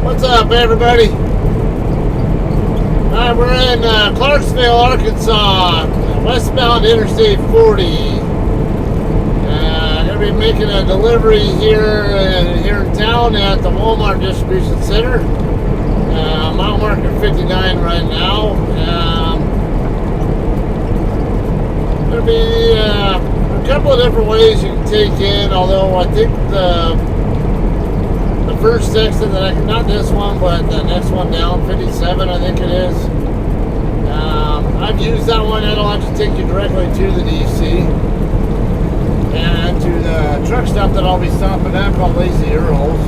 What's up, everybody? We're in Clarksville, Arkansas, westbound Interstate 40. Gonna be making a delivery here in town at the Walmart Distribution Center. Mile marker 59 right now. There'll be a couple of different ways you can take in, although I think the first exit that I can, not this one, but the next one down, 57, I think it is. I've used that one. That'll actually take you directly to the DC and to the truck stop that I'll be stopping at called Lazy Earl's.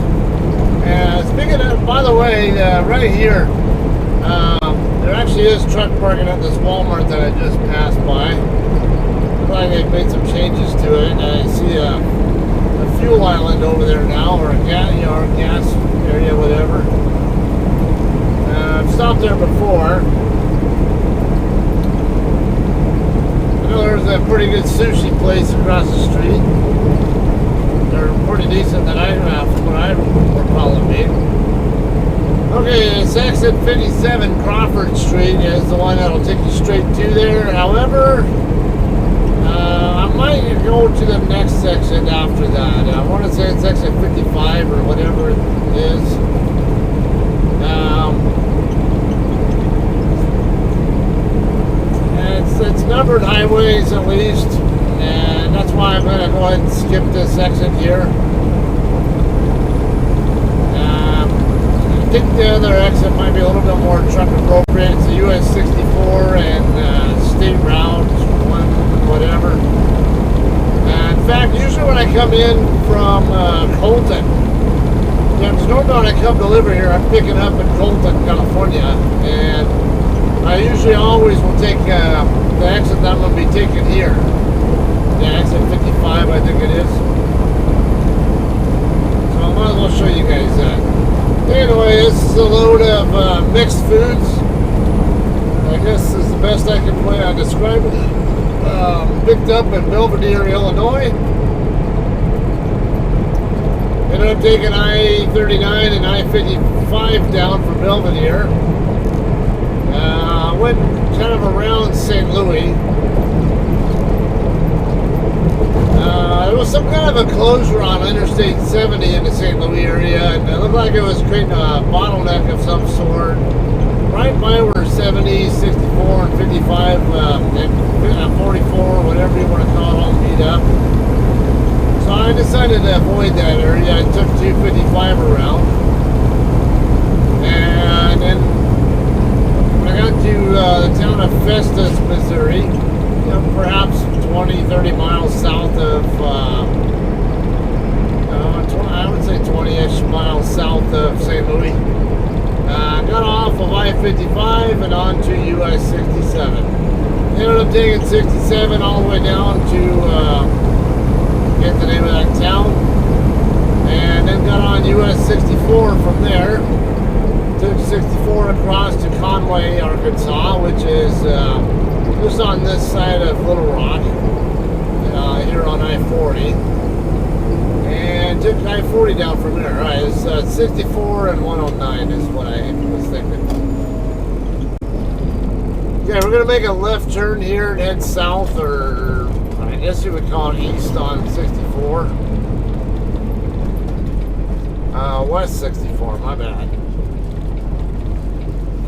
And speaking of, by the way, right here, there actually is truck parking at this Walmart that I just passed by. Looks like they've made some changes to it, and I see a fuel island over there now, or a gas area, whatever. I've stopped there before. I know there's a pretty good sushi place across the street. They're pretty decent that from what I recall it being. Okay, it's exit 57 Crawford Street is the one that'll take you straight to there. However, I might go to the next section after that. I want to say it's exit 55 or whatever it is. It's numbered highways at least, and that's why I'm going to go ahead and skip this exit here. I think the other exit might be a little bit more truck appropriate. It's a US 64 and state route, whatever. In fact, usually when I come in from Colton, because normally when I come deliver here, I'm picking up in Colton, California, and I usually always will take the exit that I'm going to be taking here. Yeah, exit 55, I think it is. So I might as well show you guys that. Anyway, this is a load of mixed foods. I guess is the best I can describe it. Picked up in Belvedere, Illinois. Ended up taking I-39 and I-55 down from Belvedere. Went kind of around St. Louis. There was some kind of a closure on Interstate 70 in the St. Louis area, and it looked like it was creating a bottleneck of some sort. Right by where 70, 64, and 55, and 44, whatever you want to call it, all meet up. So I decided to avoid that area. I took 255 around. And then when I got to the town of Festus, Missouri, perhaps 20, 30 miles south of, I would say 20-ish miles south of St. Louis. Got off of I-55 and on to US 67. Ended up taking 67 all the way down to get the name of that town, and then got on US 64 from there. Took 64 across to Conway, Arkansas, which is just on this side of Little Rock, here on I-40. And took I-40 down from there. All right, it's 64 and 109 is what I was thinking. Okay, we're going to make a left turn here and head south, or I guess you would call it east on 64. West 64, my bad.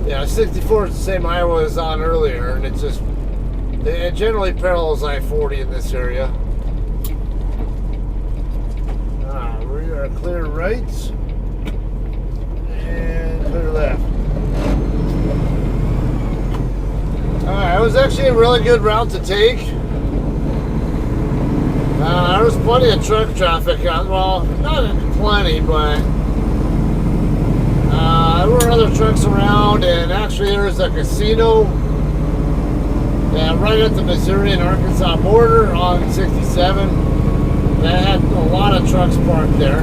Yeah, 64 is the same I was on earlier, and it generally parallels I-40 in this area. We are clear right and clear left. Alright, it was actually a really good route to take. There was plenty of truck traffic. Well, not plenty, but there were other trucks around, and actually there was a casino right at the Missouri and Arkansas border on 67. That had a lot of trucks parked there.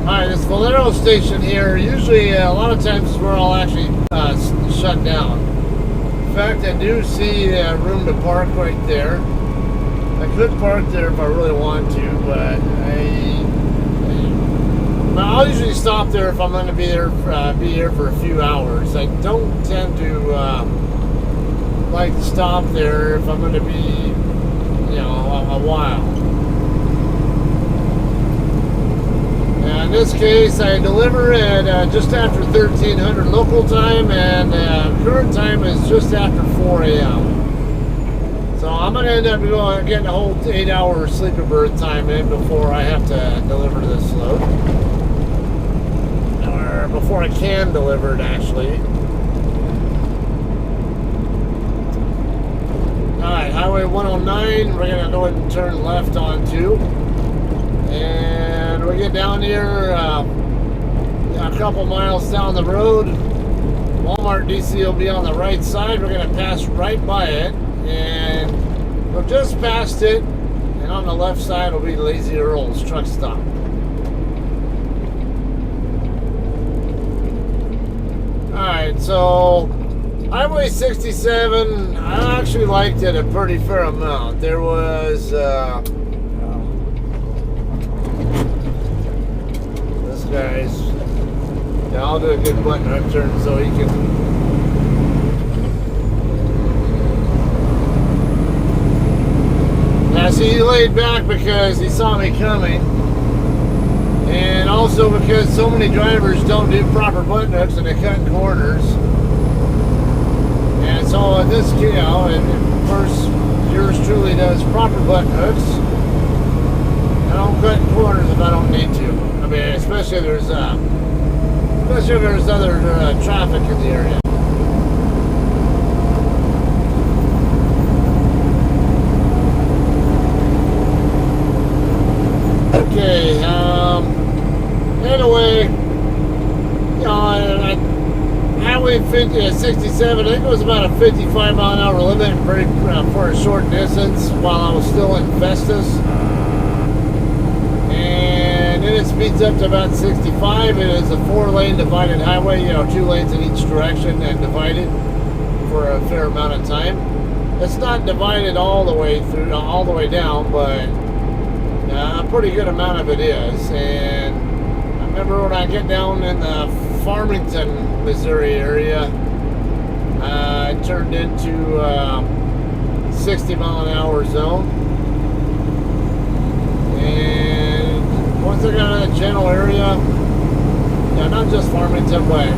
Alright, this Valero station here, usually a lot of times is where I'll actually shut down. In fact, I do see room to park right there. I could park there if I really want to, but But I'll usually stop there if I'm going to be here for a few hours. I don't tend to like to stop there if I'm going to be, a while. In this case, I deliver at just after 1300 local time, and current time is just after 4 a.m. So I'm going to end up getting a whole 8-hour sleeper bird time in before I have to deliver this load. Or before I can deliver it, actually. Alright, Highway 109, we're going to go ahead and turn left onto. And we get down here a couple miles down the road. Walmart DC will be on the right side. We're going to pass right by it. And we're just past it. And on the left side will be Lazy Earl's truck stop. Alright, so Highway 67, I actually liked it a pretty fair amount. There was... guys, yeah, I'll do a good button upturn so he can. Now, see, he laid back because he saw me coming, and also because so many drivers don't do proper button hooks and they cut corners. And so in this, and of course, yours truly does proper button hooks. I don't cut corners if I don't need to. I mean, especially if there's other traffic in the area. Okay. Anyway, Highway 67. I think it was about a 55 mile an hour limit for a short distance while I was still in Festus. And then it speeds up to about 65. It is a 4-lane divided highway, 2 lanes in each direction and divided for a fair amount of time. It's not divided all the way down, but a pretty good amount of it is. And I remember when I get down in the Farmington, Missouri area, I turned into 60 mile an hour zone. And once I got out of the general area, not just Farmington, but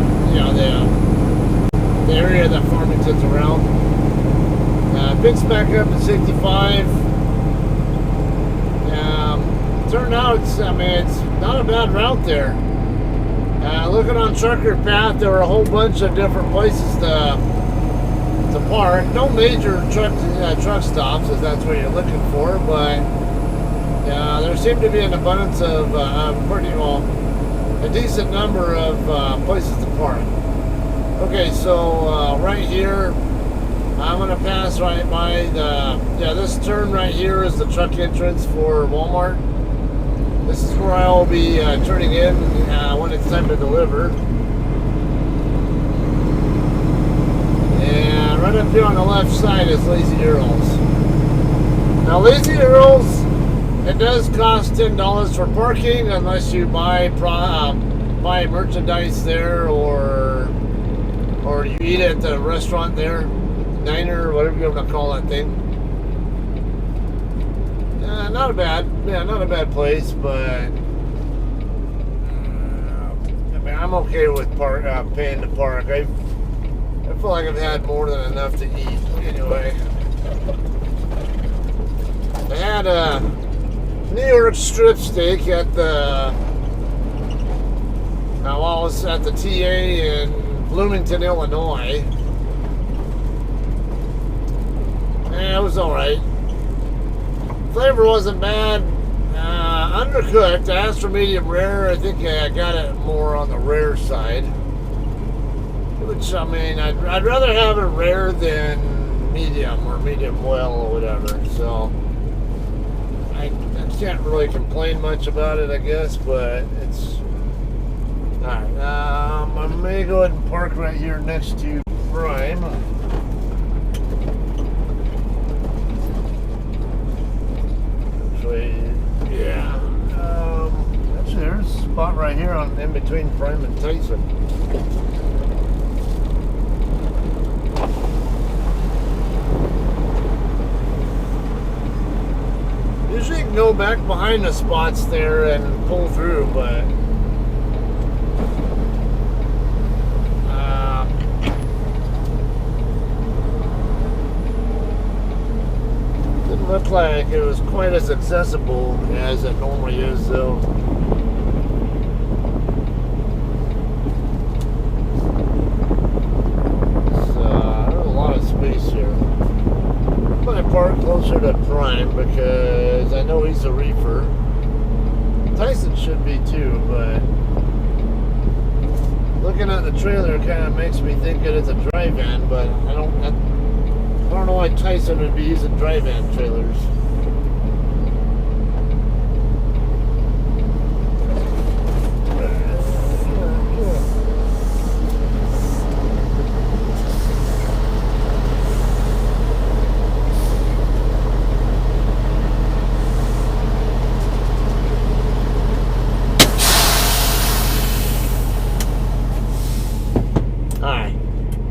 the area that Farmington's around, picks back up to 65. Turned out it's not a bad route there. Looking on Trucker Path, there were a whole bunch of different places to park. No major truck stops, if that's what you're looking for, but there seemed to be an abundance of a decent number of places to park. Okay, so right here, I'm going to pass right by this turn right here is the truck entrance for Walmart. This is where I will be turning in when it's time to deliver. And right up here on the left side is Lazy Earl's. Now Lazy Earl's, it does cost $10 for parking unless you buy merchandise there or you eat at the restaurant there, diner, whatever you want to call that thing. Not a bad place, but I'm okay with paying to park. I feel like I've had more than enough to eat anyway. I had a New York strip steak at the while I was at the TA in Bloomington, Illinois. It was all right. Flavor wasn't bad. Undercooked. I asked for medium rare. I think I got it more on the rare side. Which, I'd rather have it rare than medium or medium well or whatever. So, I can't really complain much about it, I guess, but it's... Alright, I may go ahead and park right here next to Prime. Actually, yeah. That's yours. spot right here on in between Prime and Tyson. Usually you can go back behind the spots there and pull through, but didn't look like it was quite as accessible as it normally is, though. There's a lot of space here. I'm going to park closer to Prime because I know he's a reefer. Tyson should be too, but looking at the trailer kind of makes me think that it's a dry van, but I don't know why Tyson would be using dry van trailers.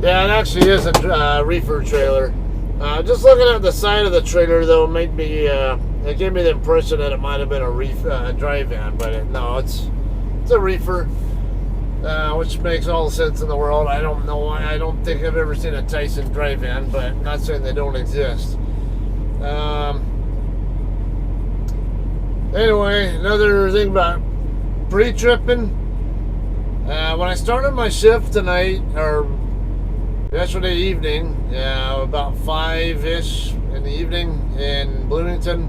Yeah, it actually is a reefer trailer. Just looking at the side of the trailer, though, made me it gave me the impression that it might have been a dry van, but no, it's a reefer, which makes all the sense in the world. I don't know why. I don't think I've ever seen a Tyson dry van, but I'm not saying they don't exist. Anyway, another thing about pre-tripping. When I started my shift tonight, or yesterday evening, about 5-ish in the evening in Bloomington,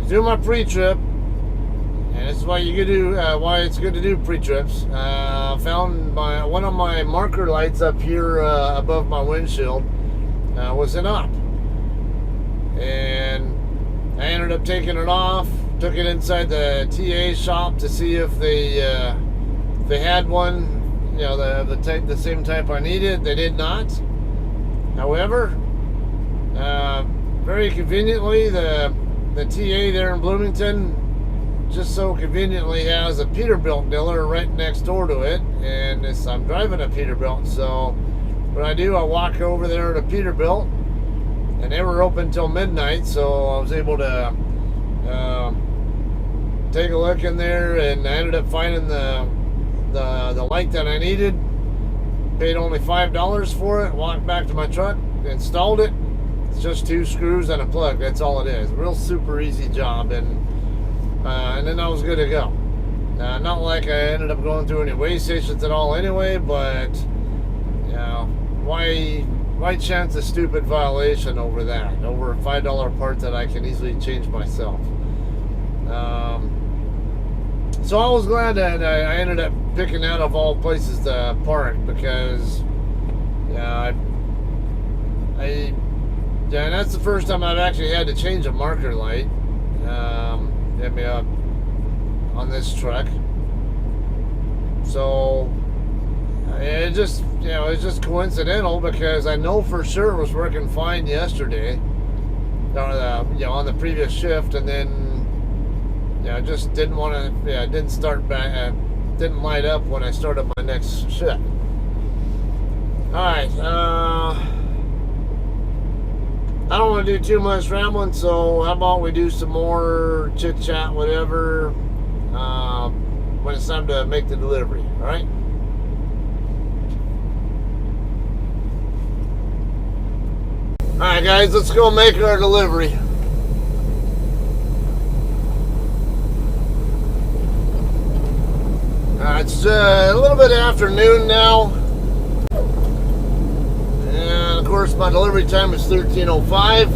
do my pre-trip, and this is why why it's good to do pre-trips. Found one of my marker lights up here above my windshield wasn't up, and I ended up taking it off. Took it inside the TA shop to see if they had one, the same type I needed. They did not. However, very conveniently, the TA there in Bloomington just so conveniently has a Peterbilt dealer right next door to it, and I'm driving a Peterbilt, so what I do, I walk over there to Peterbilt, and they were open till midnight, so I was able to take a look in there, and I ended up finding the light that I needed. Paid only $5 for it. Walked back to my truck, installed it. It's just 2 screws and a plug. That's all it is. Real super easy job, and then I was good to go. Not like I ended up going through any weigh stations at all anyway, but why chance a stupid violation over that? Over a $5 part that I can easily change myself. So I was glad that I ended up picking out of all places to park, because and that's the first time I've actually had to change a marker light on this truck. So it just it's just coincidental, because I know for sure it was working fine yesterday on the previous shift, and then I just didn't want to, didn't start back, didn't light up when I started my next shift. Alright, I don't want to do too much rambling, so how about we do some more chit chat, whatever, when it's time to make the delivery, alright? Alright guys, let's go make our delivery. It's a little bit afternoon now, and of course my delivery time is 13:05.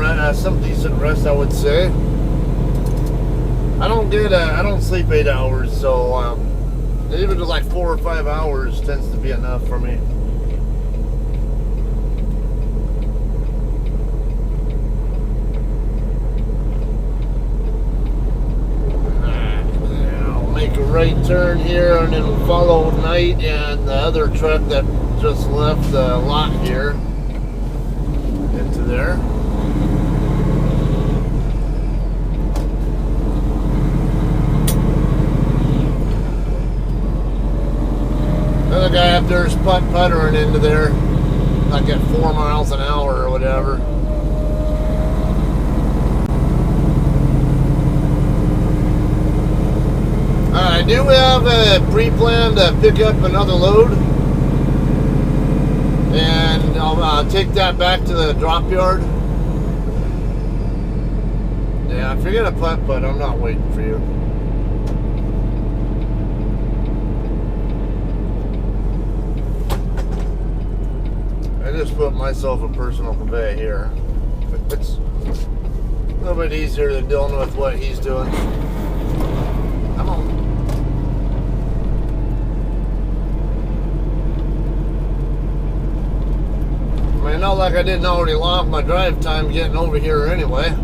I had some decent rest, I would say. I don't sleep 8 hours, so even just like 4 or 5 hours tends to be enough for me. Right turn here and then follow Knight and the other truck that just left the lot here into there. Another guy up there is puttering into there like at 4 miles an hour or whatever. I do have a pre-plan to pick up another load, and I'll take that back to the drop yard. Yeah, if you're gonna putt, but I'm not waiting for you. I just put myself a personal convey here. It's a little bit easier than dealing with what he's doing. Come on. I mean, not like I didn't already lock my drive time getting over here anyway.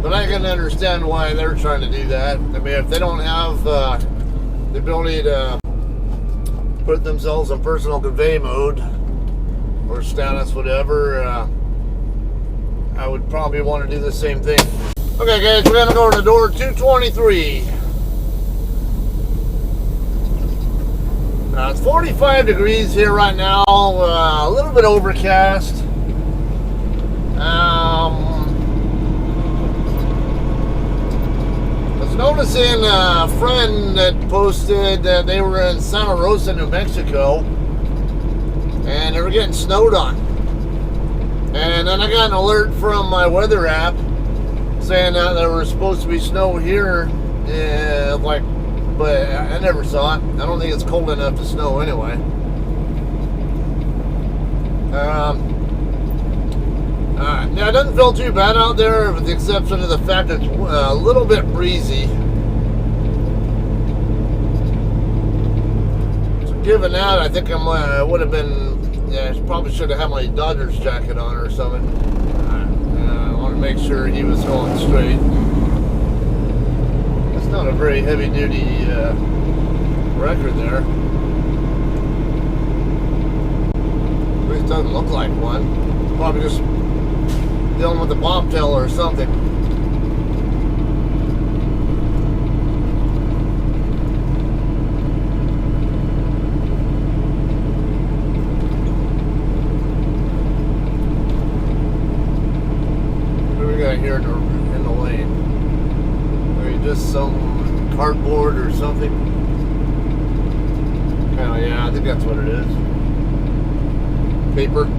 But I can understand why they're trying to do that. I mean, if they don't have the ability to put themselves in personal convey mode or status, whatever, I would probably want to do the same thing. Okay, guys, we're going to go to door 223. It's 45 degrees here right now, a little bit overcast. I was noticing a friend that posted that they were in Santa Rosa, New Mexico, and they were getting snowed on. And then I got an alert from my weather app saying that there was supposed to be snow here, but I never saw it. I don't think it's cold enough to snow anyway. Now it doesn't feel too bad out there, with the exception of the fact that it's a little bit breezy. So given that, I think I would have been, I probably should have had my Dodgers jacket on or something. I want to make sure he was going straight. It's not a very heavy duty record there. At least it doesn't look like one. Probably just dealing with the bobtail or something. What do we got here in the lane? Maybe just some cardboard or something. Oh yeah, I think that's what it is. Paper.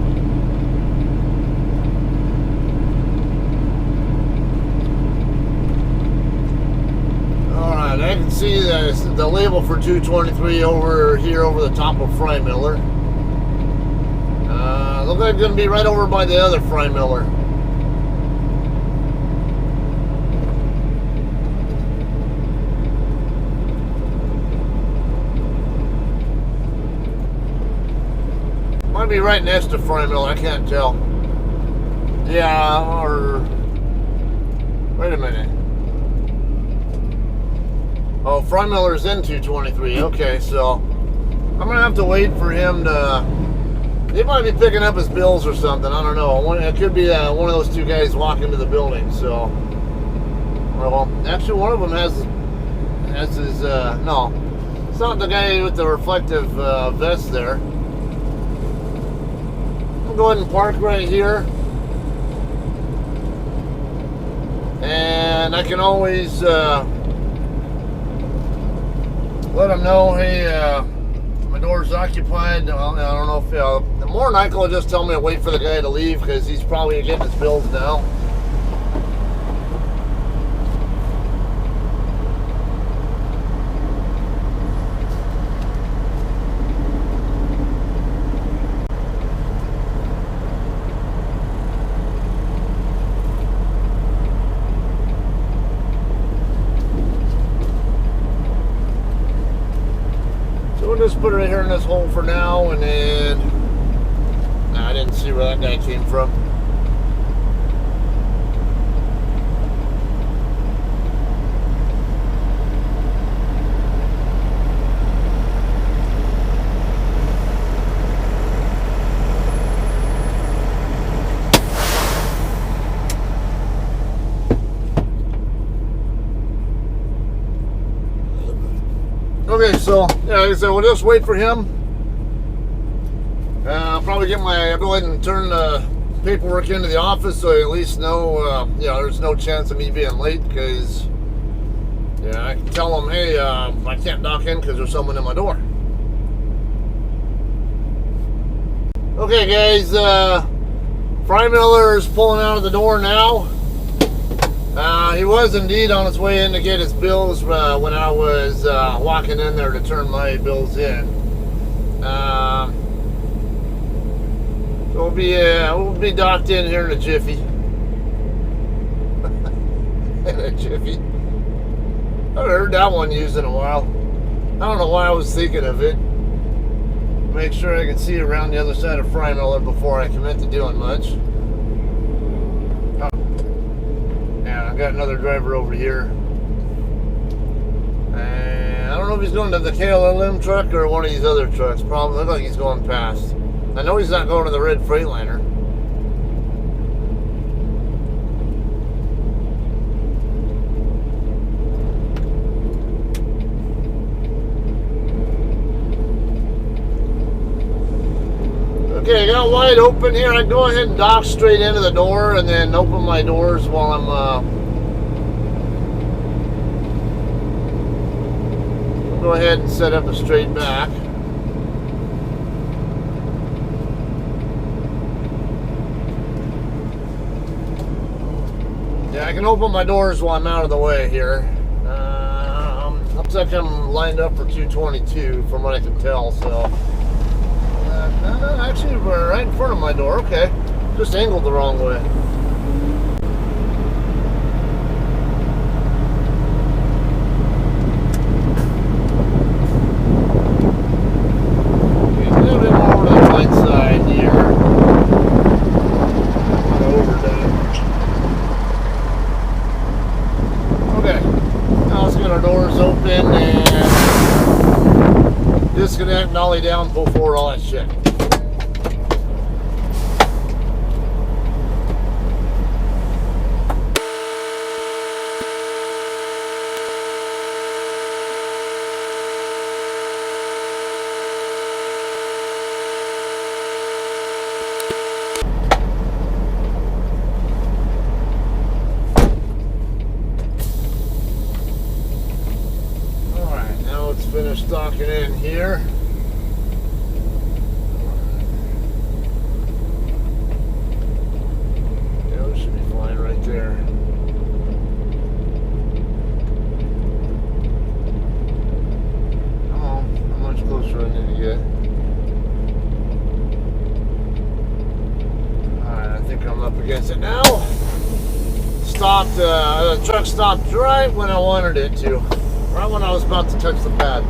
I can see the label for 223 over here over the top of Fry Miller. Looks like it's going to be right over by the other Fry Miller. Might be right next to Fry Miller, I can't tell. Yeah, or... Wait a minute. Oh, Fry Miller's in 223. Okay, so I'm gonna have to wait for him to. He might be picking up his bills or something. I don't know. It could be one of those two guys walking into the building. So, well, actually, one of them has his. No, it's not the guy with the reflective vest there. I'll go ahead and park right here, and I can always. Let them know, hey, my door's occupied. Well, I don't know if more than likely will just tell me to wait for the guy to leave because he's probably getting his bills now. Just put it right here in this hole for now, and then I didn't see see where that guy came from. Okay, so yeah, like I said, we'll just wait for him. I'll probably go ahead and turn the paperwork into the office so I at least know, there's no chance of me being late, because, I can tell them, hey, I can't dock in because there's someone in my door. Okay, guys, Fry Miller is pulling out of the door now. He was indeed on his way in to get his bills when I was walking in there to turn my bills in. So we'll be docked in here in a jiffy. In a jiffy. I haven't heard that one used in a while. I don't know why I was thinking of it. Make sure I can see around the other side of Fry Miller before I commit to doing much. I got another driver over here, and I don't know if he's going to the KLM truck or one of these other trucks. Probably looks like he's going past. I know he's not going to the red Freightliner. Okay, I got wide open here. I can go ahead and dock straight into the door and then open my doors while I'm go ahead and set up a straight back. Yeah, I can open my doors while I'm out of the way here. Looks like I'm lined up for 222 from what I can tell, so. Actually, we're right in front of my door. Okay. Just angled the wrong way. Disconnect, nollie down, pull forward, all that shit. Alright, now let's finish docking in here. There. Oh, how much closer I need to get? Alright, I think I'm up against it now. Stopped, the truck stopped right when I wanted it to. Right when I was about to touch the pad.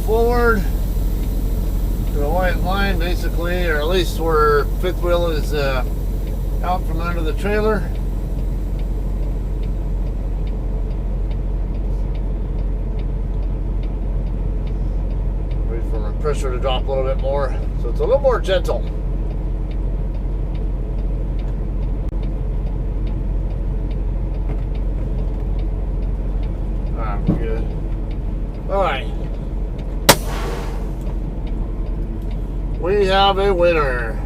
Forward to the white line, basically, or at least where fifth wheel is out from under the trailer. Wait for my pressure to drop a little bit more, so it's a little more gentle. Alright, we're good. Alright. We have a winner.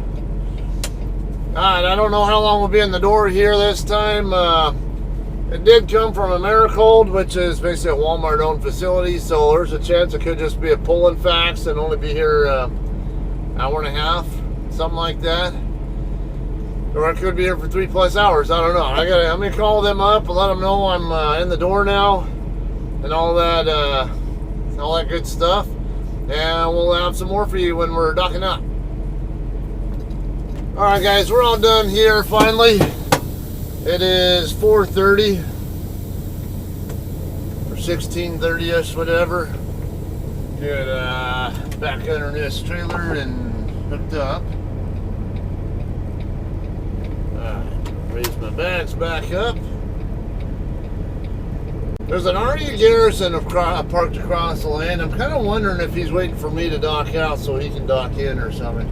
Alright, I don't know how long we'll be in the door here this time. It did come from Americold, which is basically a Walmart owned facility, so there's a chance it could just be a pull-in fax and only be here hour and a half, something like that. Or I could be here for 3+ hours. I don't know. I'm gonna call them up and let them know I'm in the door now and all that good stuff. and we'll have some more for you when we're docking up. Alright guys, we're all done here finally. It is 4:30 or 16:30ish, whatever. Get back under this trailer and hooked up. Raise my bags back up. There's an RE Garrison parked across the lane. I'm kind of wondering if he's waiting for me to dock out so he can dock in or something.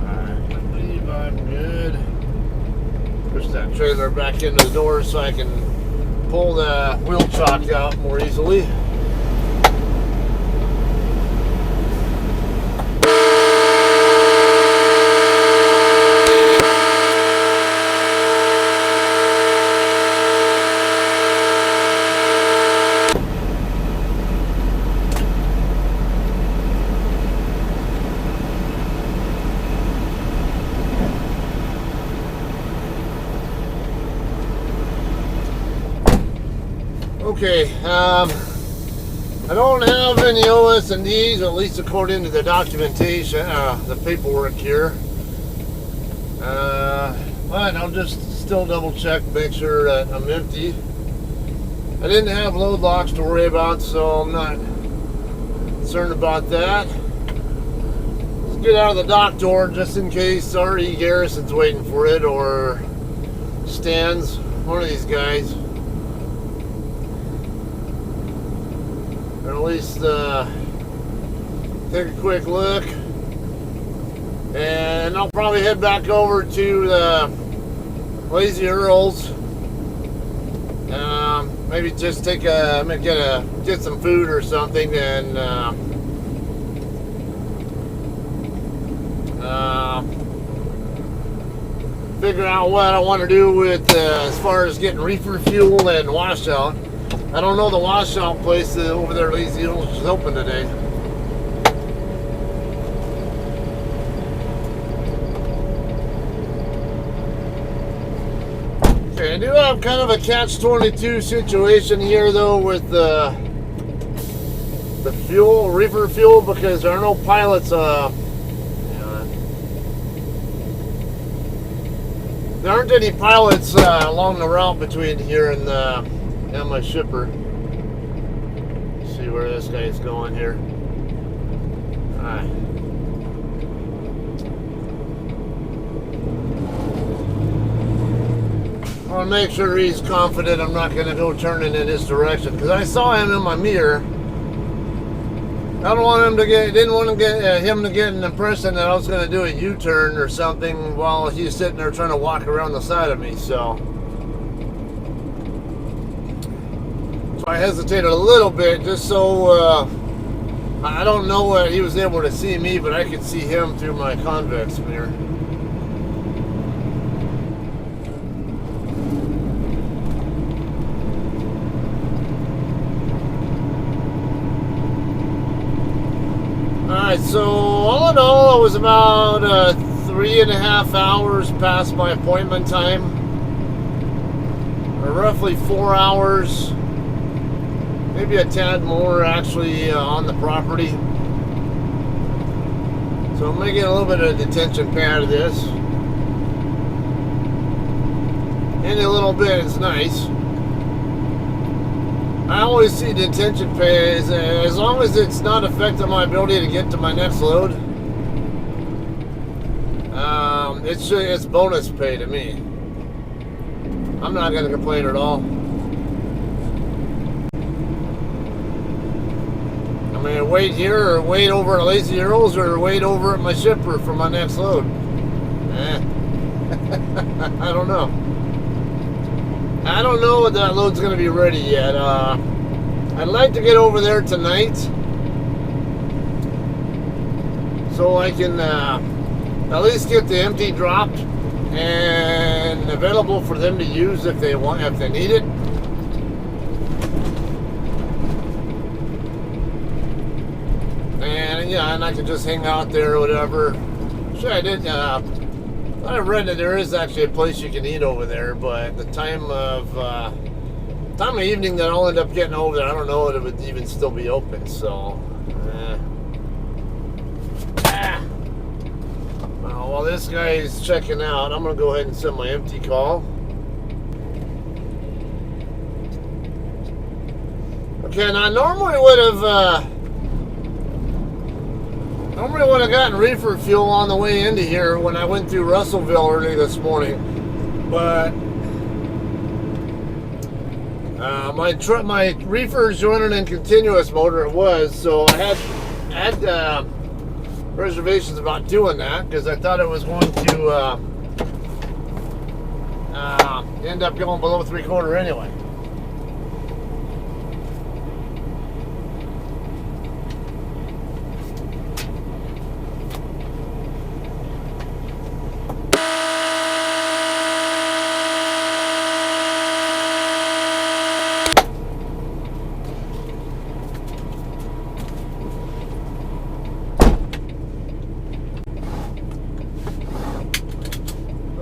Alright, I believe I'm good. Push that trailer back into the door so I can pull the wheel chock out more easily. Okay, I don't have any OS&Ds, at least according to the documentation, the paperwork here. But I'll just still double check, make sure that I'm empty. I didn't have load locks to worry about, so I'm not concerned about that. Let's get out of the dock door just in case RE Garrison's waiting for it, or Stan's, one of these guys. Or at least take a quick look, and I'll probably head back over to the Lazy Earl's. Maybe just take get some food or something, and figure out what I want to do with as far as getting reefer fuel and washout. I don't know the washout place over there, Lazy Earl's, is open today. Okay, I do have kind of a catch-22 situation here, though, with the fuel, reefer fuel, because there are no pilots. There aren't any pilots along the route between here and my shipper. Let's see where this guy's going here. Alright. I want to make sure he's confident I'm not going to go turning in his direction, because I saw him in my mirror. I don't want him to didn't want to get him to get an impression that I was going to do a U-turn or something while he's sitting there trying to walk around the side of me. So I hesitated a little bit, just so I don't know what he was able to see me, but I could see him through my convex mirror. Alright, so all in all, I was about 3.5 hours past my appointment time, or roughly 4 hours. Maybe a tad more actually on the property. So I'm making a little bit of a detention pad of this. Any little bit is nice. I always see detention pay as long as it's not affecting my ability to get to my next load. It's bonus pay to me. I'm not going to complain at all. I mean, wait here or wait over at Lazy Earl's or wait over at my shipper for my next load. I don't know. I don't know if that load's going to be ready yet. I'd like to get over there tonight so I can at least get the empty dropped and available for them to use if they need it. And yeah, and I can just hang out there or whatever. Sure, I did. I read that there is actually a place you can eat over there, but the time of evening that I'll end up getting over there, I don't know if it would even still be open. So, while this guy is checking out, I'm gonna go ahead and send my empty call. Okay, now I normally would have gotten reefer fuel on the way into here when I went through Russellville early this morning, but my reefer is running in continuous motor. It was, so I had reservations about doing that because I thought it was going to end up going below 3/4 anyway.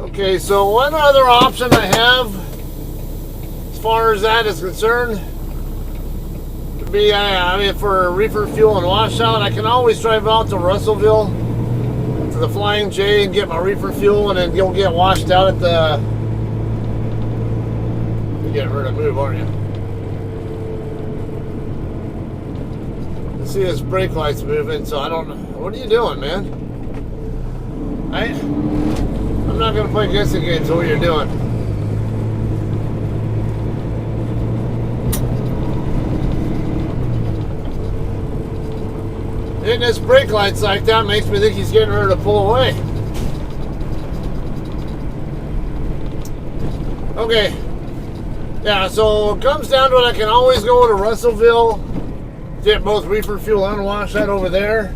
Okay, so one other option I have as far as that is concerned would be, for reefer fuel and washout, I can always drive out to Russellville to the Flying J and get my reefer fuel, and then you'll get washed out at the... You're getting ready to move, aren't you? You see his brake lights moving, so I don't know. What are you doing, man? I'm not going to play guessing games. What you're doing? Hitting his brake lights like that makes me think he's getting ready to pull away. Okay. Yeah, so it comes down to it. I can always go to Russellville, get both reefer fuel and washout over there.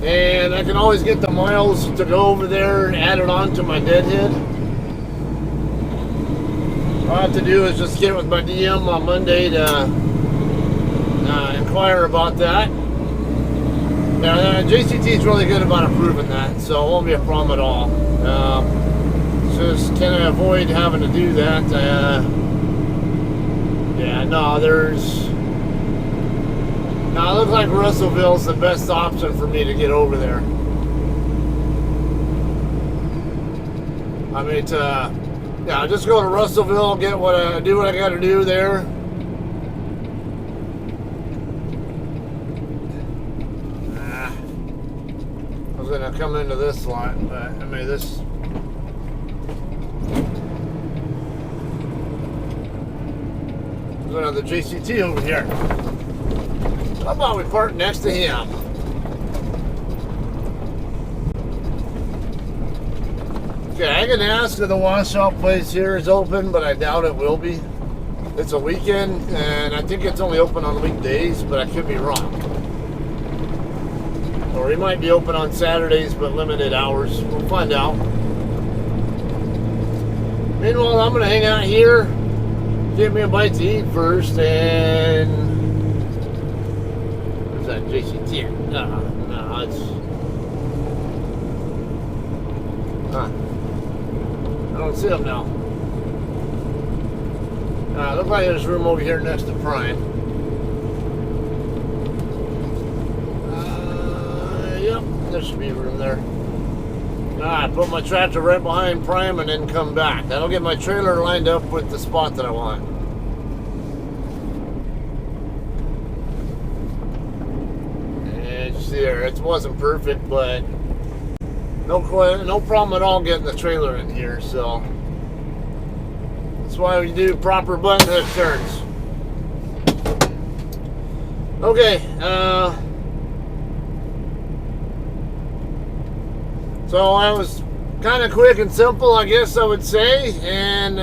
And I can always get the miles to go over there and add it on to my deadhead. All I have to do is just get with my DM on Monday to inquire about that. Yeah, JCT is really good about approving that, so it won't be a problem at all. Just can I avoid having to do that? Yeah, no, now, it looks like Russellville's the best option for me to get over there. I mean, just go to Russellville, do what I got to do there. I was gonna come into this lot, but I mean this. There's another JCT over here. How about we park next to him? Okay, I can ask if the washout place here is open, but I doubt it will be. It's a weekend, and I think it's only open on weekdays, but I could be wrong. Or he might be open on Saturdays, but limited hours. We'll find out. Meanwhile, I'm going to hang out here, get me a bite to eat first, and... That JCT. No, it's... I don't see him now. Looks like there's room over here next to Prime. Yep, there should be room there. I put my tractor right behind Prime and then come back. That'll get my trailer lined up with the spot that I want. There, it wasn't perfect, but no problem at all getting the trailer in here. So that's why we do proper button hook turns. Okay, so I was kind of quick and simple, I guess I would say, and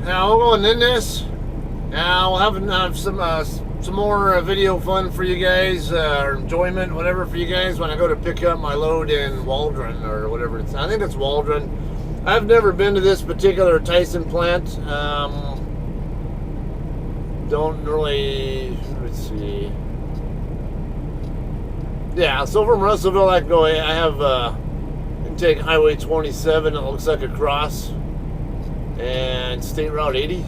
now we'll go and end this. Now we'll have some more video fun for you guys, or enjoyment, whatever for you guys when I go to pick up my load in Waldron or whatever it's. I think it's Waldron. I've never been to this particular Tyson plant. Don't really. Let's see. Yeah, so from Russellville I can go. I have in take Highway 27, it looks like a cross, and State Route 80.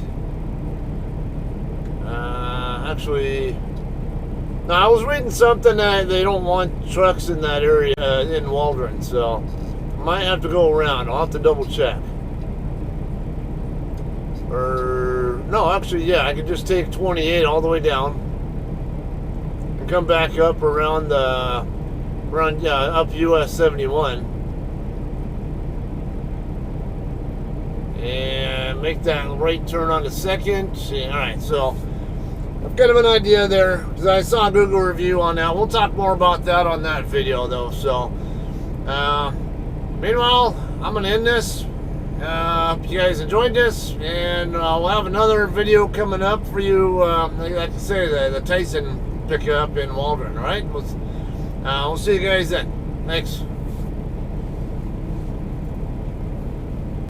Actually, no, I was reading something that they don't want trucks in that area in Waldron, so I might have to go around. I'll have to double check. Or no, actually, yeah, I could just take 28 all the way down and come back up around up US 71 and make that right turn on the second. All right, so I've kind of an idea there because I saw a Google review on that. We'll talk more about that on that video, though. So, meanwhile, I'm gonna end this. Hope you guys enjoyed this, and we'll have another video coming up for you. Like I say, the Tyson pickup in Waldron. All right, we'll see you guys then. Thanks.